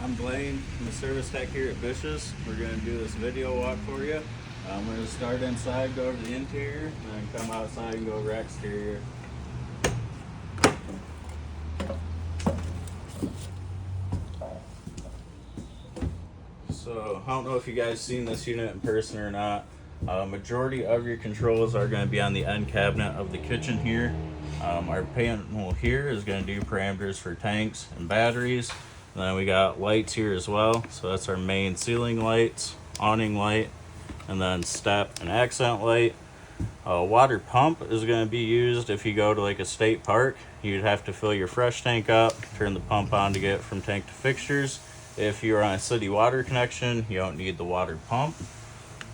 I'm Blaine. I'm the service tech here at Bish's. We're going to do this video walk for you. We're going to start inside, go over the interior, and then come outside and go over exterior. So I don't know if you guys seen this unit in person or not. Majority of your controls are going to be on the end cabinet of the kitchen here. Our panel here is going to do parameters for tanks and batteries. And then we got lights here as well. So that's our main ceiling lights, awning light, and then step and accent light. Water pump is going to be used if you go to like a state park. You'd have to fill your fresh tank up, turn the pump on to get from tank to fixtures. If you're on a city water connection, you don't need the water pump.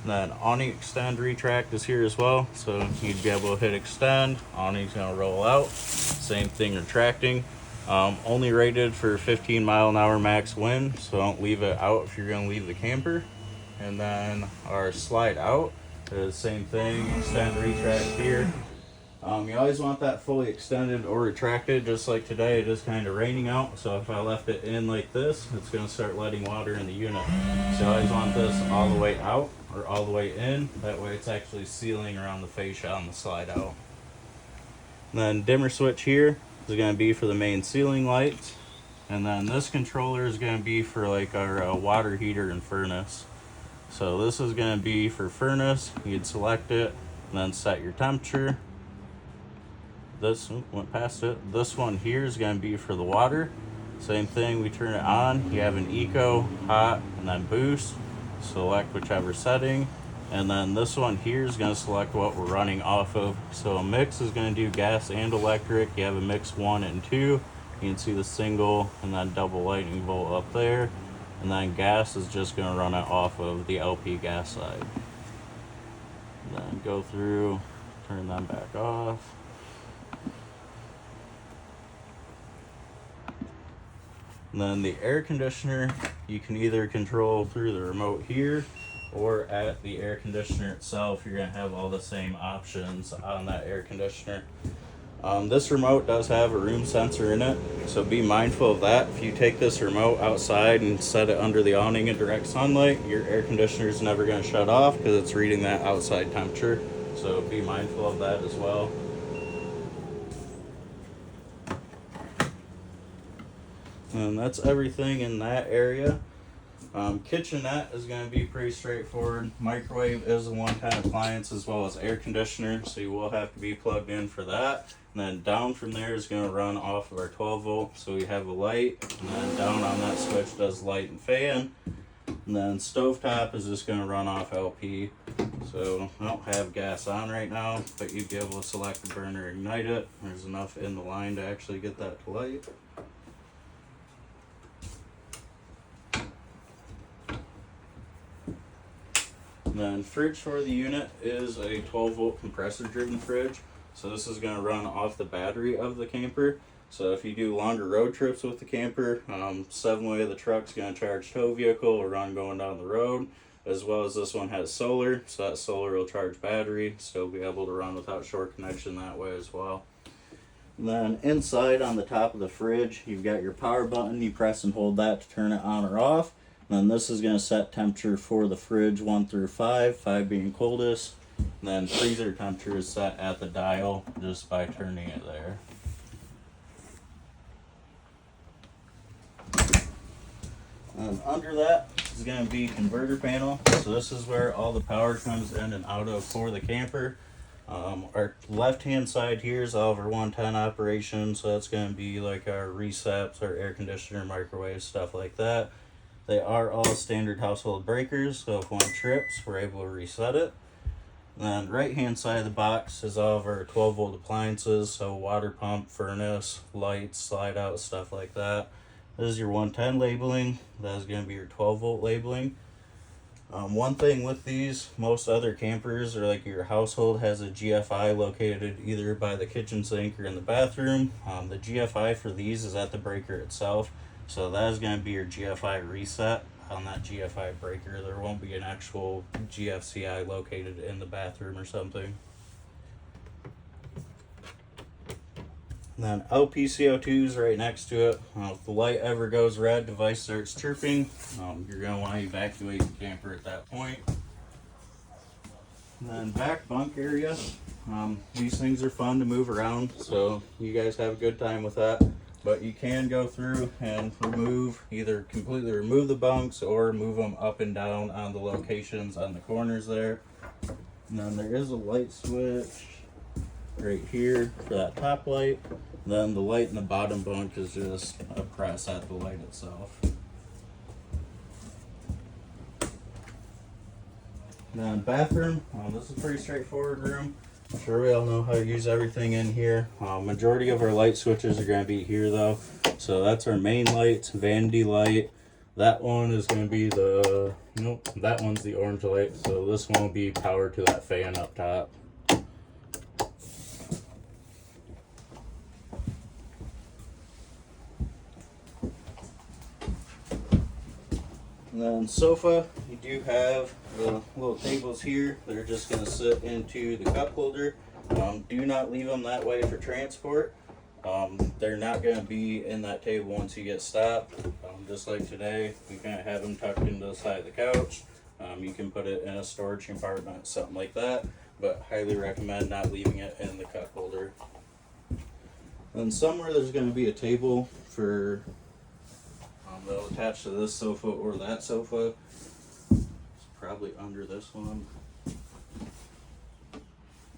Then awning extend retract is here as well, so you'd be able to hit extend, awning's going to roll out. Same thing retracting. Only rated for 15-mile-an-hour max wind, so don't leave it out if you're going to leave the camper. And then our slide out is same thing, extend retract here. You always want that fully extended or retracted. Just like today, it is kind of raining out, so if I left it in like this, it's going to start letting water in the unit. So you always want this all the way out or all the way in. That way it's actually sealing around the fascia on the slide out. And then dimmer switch here is going to be for the main ceiling lights. And then this controller is going to be for like our water heater and furnace. So this is going to be for furnace. You'd select it and then set your temperature. This went past it. This one here is going to be for the water. Same thing, we turn it on. You have an eco, hot, and then boost. Select whichever setting. And then this one here is going to select what we're running off of. So a mix is going to do gas and electric. You have a mix 1 and 2. You can see the single and then double lightning bolt up there. And then gas is just going to run it off of the LP gas side. And then go through, turn them back off. And then the air conditioner, you can either control through the remote here or at the air conditioner itself. You're going to have all the same options on that air conditioner. This remote does have a room sensor in it, so be mindful of that. If you take this remote outside and set it under the awning in direct sunlight, your air conditioner is never going to shut off because it's reading that outside temperature. So be mindful of that as well. And that's everything in that area. Kitchenette is going to be pretty straightforward. Microwave is a one-time appliance as well as air conditioner, so you will have to be plugged in for that. And then down from there is going to run off of our 12 volt, so we have a light, and then down on that switch does light and fan. And then stovetop is just going to run off LP. So I don't have gas on right now, but you'd be able to select the burner, ignite it. There's enough in the line to actually get that to light. Then fridge for the unit is a 12 volt compressor driven fridge. So this is going to run off the battery of the camper. So if you do longer road trips with the camper, 7-way of the truck's going to charge tow vehicle or run going down the road. As well as this one has solar, so that solar will charge battery. So you'll be able to run without short connection that way as well. And then inside on the top of the fridge, you've got your power button. You press and hold that to turn it on or off. And then this is going to set temperature for the fridge 1 through 5, 5 being coldest. And then freezer temperature is set at the dial just by turning it there. And under that is going to be converter panel. So this is where all the power comes in and out of for the camper. Our left hand side here is all of our 110 operations. So that's going to be like our receps, our air conditioner, microwave, stuff like that. They are all standard household breakers, so if one trips, we're able to reset it. And then right hand side of the box is all of our 12 volt appliances, so water pump, furnace, lights, slide out, stuff like that. This is your 110 labeling. That is going to be your 12 volt labeling. One thing with these, most other campers or like your household has a GFI located either by the kitchen sink or in the bathroom. The GFI for these is at the breaker itself. So that is going to be your GFI reset on that GFI breaker. There won't be an actual GFCI located in the bathroom or something. And then LPCO2 is right next to it. If the light ever goes red, device starts chirping, you're going to want to evacuate the camper at that point. And then back bunk area. These things are fun to move around, so you guys have a good time with that. But you can go through and either completely remove the bunks or move them up and down on the locations on the corners there. And then there is a light switch right here for that top light. Then the light in the bottom bunk is just a press at the light itself. Then bathroom, this is a pretty straightforward room. I'm sure we all know how to use everything in here. Majority of our light switches are going to be here though. So that's our main lights, vanity light. That one is going to be that one's the orange light. So this one will be powered to that fan up top. And then sofa, you do have the little tables here. They're just going to sit into the cup holder. Do not leave them that way for transport. They're not going to be in that table once you get stopped. Just like today, we kind of have them tucked into the side of the couch. You can put it in a storage compartment, something like that, but highly recommend not leaving it in the cup holder. And somewhere there's going to be a table for that'll attach to this sofa or that sofa. It's probably under this one.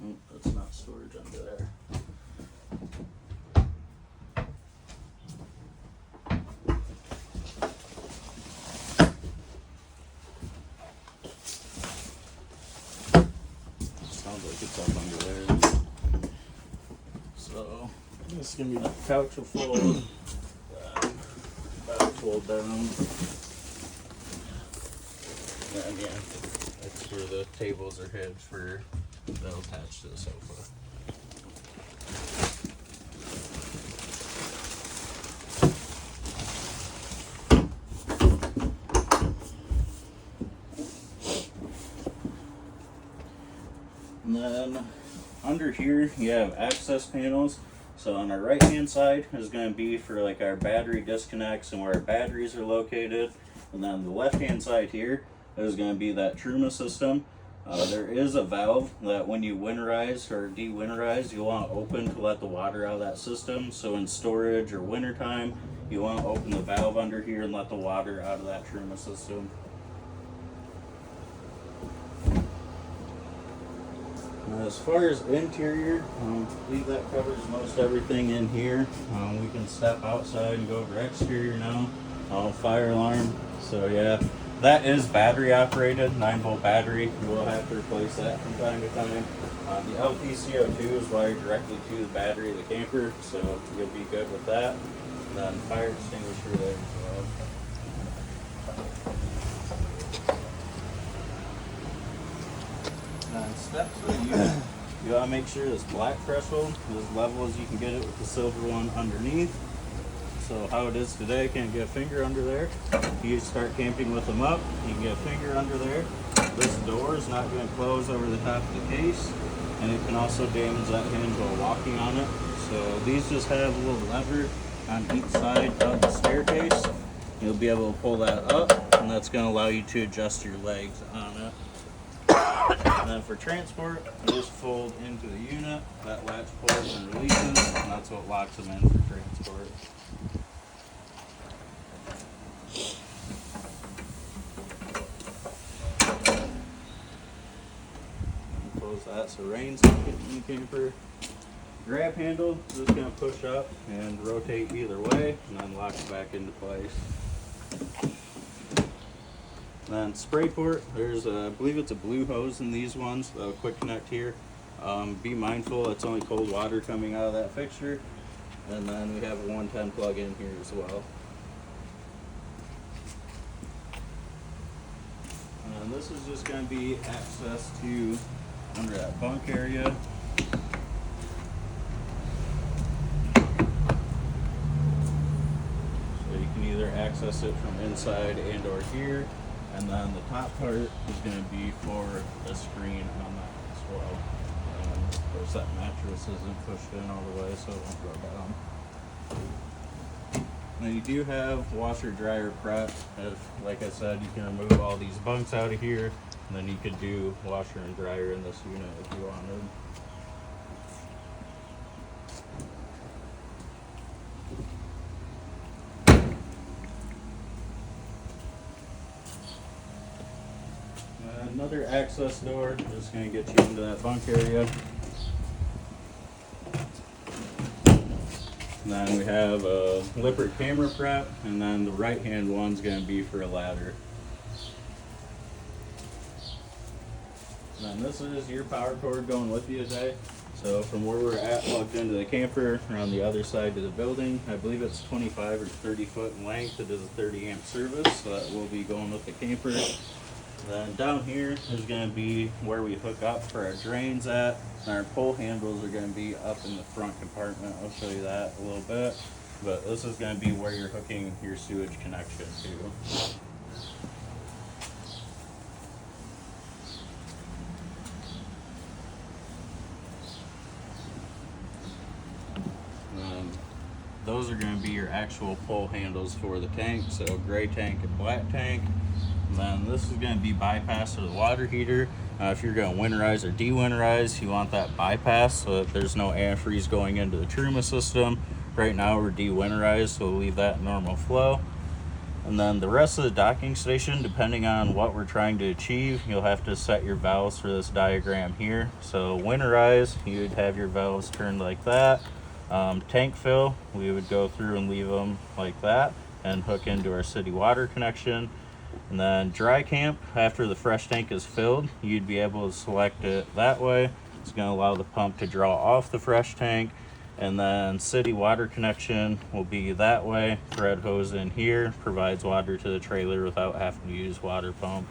Oh, that's not storage under there. Sounds like it's up under there. So this is gonna be the couch will fold. Fold down. And yeah, that's where the tables are hinged for they'll attach to the sofa. And then under here you have access panels. So on our right hand side is going to be for like our battery disconnects and where our batteries are located. And then the left hand side here is going to be that Truma system. There is a valve that when you winterize or de-winterize, you want to open to let the water out of that system. So in storage or wintertime, you want to open the valve under here and let the water out of that Truma system. As far as interior, I believe that covers most everything in here. We can step outside and go over exterior now. Fire alarm. So yeah, that is battery operated, 9-volt battery. We'll have to replace that from time to time. The LPCO2 is wired directly to the battery of the camper, so you'll be good with that. And then fire extinguisher there as well. Steps for the unit. You gotta make sure this black threshold is as level as you can get it with the silver one underneath. So how it is today, can't get a finger under there. If you start camping with them up, you can get a finger under there. This door is not going to close over the top of the case, and it can also damage that hinge while walking on it. So these just have a little lever on each side of the staircase. You'll be able to pull that up, and that's going to allow you to adjust your legs on it. And then for transport, you just fold into the unit, that latch pulls and releases, and that's what locks them in for transport. And close that so rain's not getting in the camper. Grab handle, just going to push up and rotate either way, and then lock it back into place. Then spray port, there's I believe it's a blue hose in these ones, the quick connect here. Be mindful, it's only cold water coming out of that fixture. And then we have a 110 plug in here as well. And this is just going to be access to under that bunk area. So you can either access it from inside and or here. And then the top part is going to be for the screen on that as well. Of course, that mattress isn't pushed in all the way, so it won't go down. Now you do have washer dryer prep. If, like I said, you can remove all these bunks out of here, and then you could do washer and dryer in this unit if you wanted. Another access door, just going to get you into that bunk area. And then we have a Lippert camera prep, and then the right hand one's going to be for a ladder. And then this is your power cord going with you today. So from where we're at, plugged into the camper, we're on the other side of the building. I believe it's 25 or 30 foot in length. It is a 30 amp service, so that will be going with the camper. Then down here is going to be where we hook up for our drains at. And our pole handles are going to be up in the front compartment. I'll show you that a little bit. But this is going to be where you're hooking your sewage connection to. Those are going to be your actual pole handles for the tank. So gray tank and black tank. And then this is going to be bypass for the water heater. If you're going to winterize or de-winterize, you want that bypass so that there's no antifreeze going into the Truma system. Right now we're de-winterized, so we'll leave that normal flow. And then the rest of the docking station, depending on what we're trying to achieve, you'll have to set your valves for this diagram here. So winterize, you would have your valves turned like that. Tank fill, we would go through and leave them like that and hook into our city water connection. And then dry camp, after the fresh tank is filled, you'd be able to select it that way. It's going to allow the pump to draw off the fresh tank. And then city water connection will be that way. Thread hose in here provides water to the trailer without having to use water pump.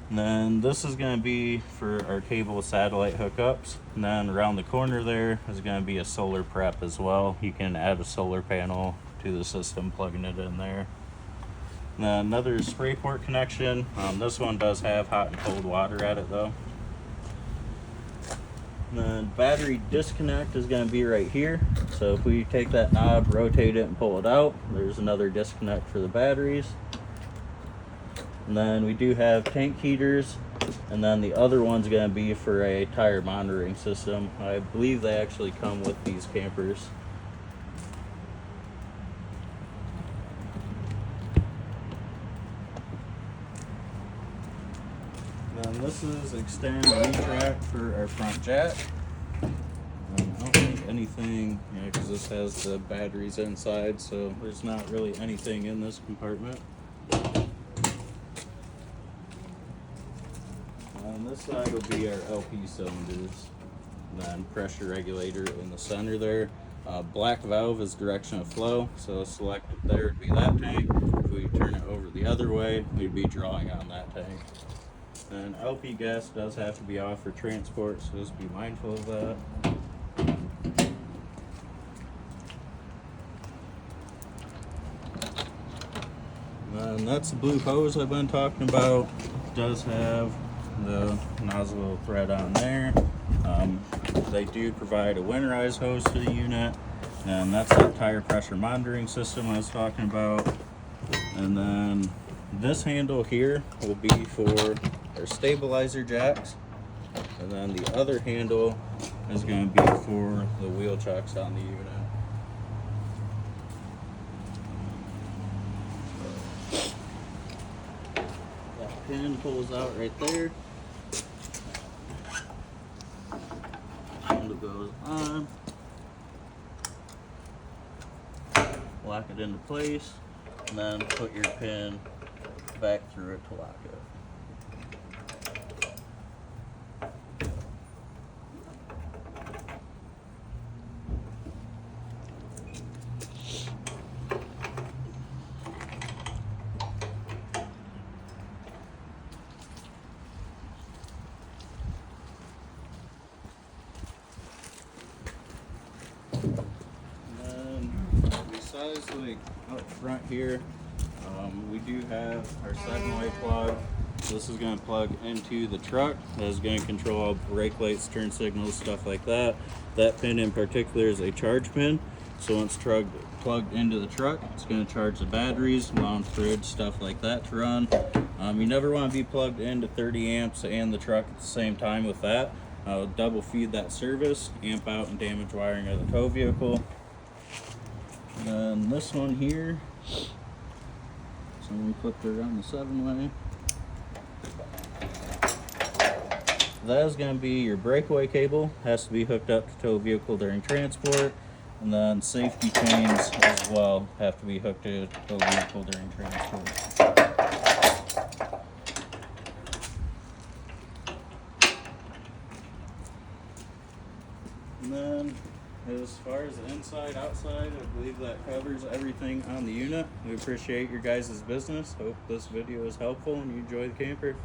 And then this is going to be for our cable satellite hookups. And then around the corner there is going to be a solar prep as well. You can add a solar panel to the system, plugging it in there. And then another spray port connection. This one does have hot and cold water at it though. And then battery disconnect is going to be right here. So if we take that knob, rotate it, and pull it out, there's another disconnect for the batteries. And then we do have tank heaters, and then the other one's going to be for a tire monitoring system. I believe they actually come with these campers. And this is extend retract for our front jack. I don't think anything, because this has the batteries inside, so there's not really anything in this compartment. On this side will be our LP cylinders, and then pressure regulator in the center there. Black valve is direction of flow, so selected there would be that tank. If we turn it over the other way, we'd be drawing on that tank. And LP gas does have to be off for transport, so just be mindful of that. And that's the blue hose I've been talking about. It does have the nozzle thread on there. They do provide a winterized hose to the unit, and that's that tire pressure monitoring system I was talking about. And then this handle here will be for our stabilizer jacks, and then the other handle is going to be for the wheel chucks on the unit. That pin pulls out right there. Handle goes on. Lock it into place, and then put your pin back through it to lock it. Besides, like up front here, we do have our 7-way plug. So this is going to plug into the truck. That is going to control all brake lights, turn signals, stuff like that. That pin in particular is a charge pin. So once plugged into the truck, it's going to charge the batteries, allowing fridge, stuff like that to run. You never want to be plugged into 30 amps and the truck at the same time with that. Double feed that service, amp out and damage wiring of the tow vehicle. And then this one here, so we flip it around the 7-way. That is going to be your breakaway cable, has to be hooked up to tow vehicle during transport. And then safety chains as well have to be hooked to tow vehicle during transport. And then as far as the inside, outside, I believe that covers everything on the unit. We appreciate your guys' business. Hope this video is helpful and you enjoy the camper.